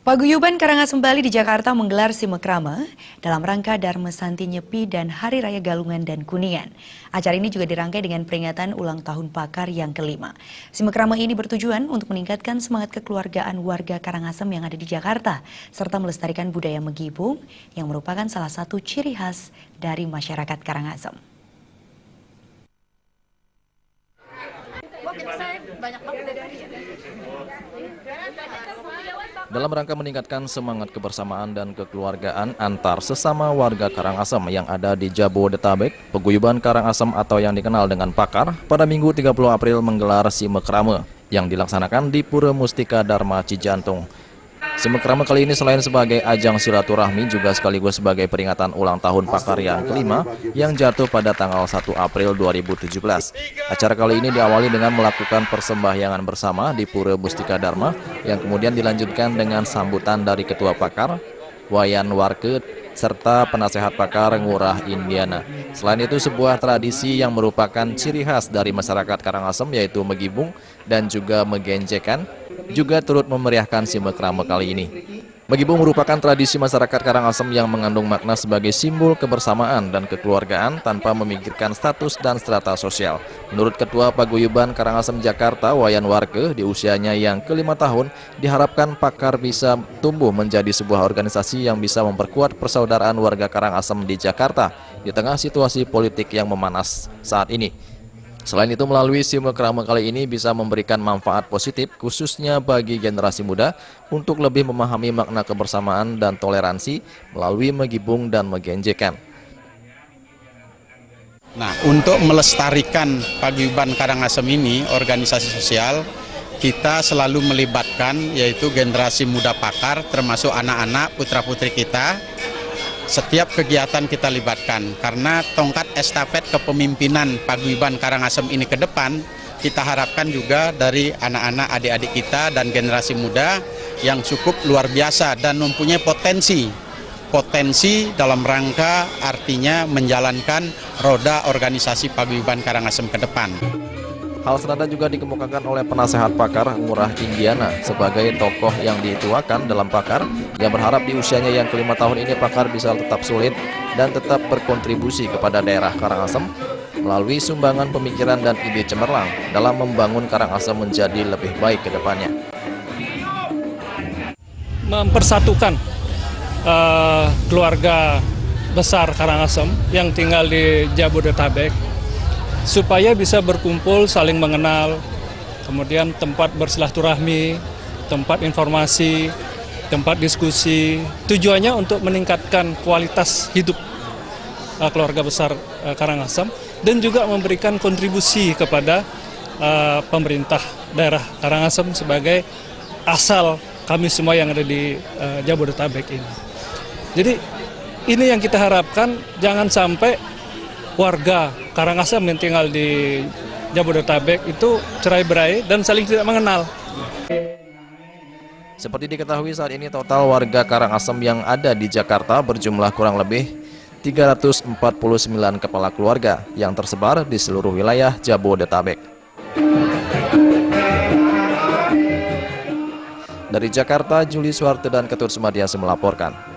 Paguyuban Karangasem Bali di Jakarta menggelar Simekrama dalam rangka Dharma Santi Nyepi dan Hari Raya Galungan dan Kuningan. Acara ini juga dirangkai dengan peringatan ulang tahun Pakar yang kelima. Simekrama ini bertujuan untuk meningkatkan semangat kekeluargaan warga Karangasem yang ada di Jakarta, serta melestarikan budaya Megibung yang merupakan salah satu ciri khas dari masyarakat Karangasem. Dalam rangka meningkatkan semangat kebersamaan dan kekeluargaan antar sesama warga Karangasem yang ada di Jabodetabek, Paguyuban Karangasem atau yang dikenal dengan Pakar, pada Minggu 30 April menggelar Simekrama yang dilaksanakan di Pura Mustika Dharma Cijantung. Simekrama kali ini selain sebagai ajang silaturahmi juga sekaligus sebagai peringatan ulang tahun Pakar yang kelima yang jatuh pada tanggal 1 April 2017. Acara kali ini diawali dengan melakukan persembahyangan bersama di Pura Mustika Dharma yang kemudian dilanjutkan dengan sambutan dari Ketua Pakar, Wayan Warke, serta penasehat Pakar Ngurah Indiana. Selain itu sebuah tradisi yang merupakan ciri khas dari masyarakat Karangasem yaitu Megibung dan juga Megenjekan juga turut memeriahkan Simekrama kali ini. Megibung merupakan tradisi masyarakat Karangasem yang mengandung makna sebagai simbol kebersamaan dan kekeluargaan tanpa memikirkan status dan strata sosial. Menurut Ketua Paguyuban Karangasem Jakarta, Wayan Warke, di usianya yang ke-5 tahun, diharapkan Pakar bisa tumbuh menjadi sebuah organisasi yang bisa memperkuat persaudaraan warga Karangasem di Jakarta di tengah situasi politik yang memanas saat ini. Selain itu, melalui Simekrama kali ini bisa memberikan manfaat positif khususnya bagi generasi muda untuk lebih memahami makna kebersamaan dan toleransi melalui Megibung dan Megenjekan. Nah, untuk melestarikan Paguyuban Karangasem ini, organisasi sosial, kita selalu melibatkan yaitu generasi muda Pakar termasuk anak-anak putra-putri kita. Setiap kegiatan kita libatkan, karena tongkat estafet kepemimpinan Paguyuban Karangasem ini ke depan, kita harapkan juga dari anak-anak adik-adik kita dan generasi muda yang cukup luar biasa dan mempunyai potensi dalam rangka artinya menjalankan roda organisasi Paguyuban Karangasem ke depan. Hal senada juga dikemukakan oleh penasehat Pakar Ngurah Indiana sebagai tokoh yang dituakan dalam Pakar yang berharap di usianya yang ke-5 tahun ini Pakar bisa tetap solid dan tetap berkontribusi kepada daerah Karangasem melalui sumbangan pemikiran dan ide cemerlang dalam membangun Karangasem menjadi lebih baik ke depannya. Mempersatukan keluarga besar Karangasem yang tinggal di Jabodetabek supaya bisa berkumpul, saling mengenal, kemudian tempat bersilaturahmi, tempat informasi, tempat diskusi. Tujuannya untuk meningkatkan kualitas hidup keluarga besar Karangasem dan juga memberikan kontribusi kepada pemerintah daerah Karangasem sebagai asal kami semua yang ada di Jabodetabek ini. Jadi ini yang kita harapkan, jangan sampai warga Karangasem yang tinggal di Jabodetabek itu cerai-berai dan saling tidak mengenal. Seperti diketahui saat ini total warga Karangasem yang ada di Jakarta berjumlah kurang lebih 349 kepala keluarga yang tersebar di seluruh wilayah Jabodetabek. Dari Jakarta, Juli Suwarte dan Ketut Sumadiasa melaporkan.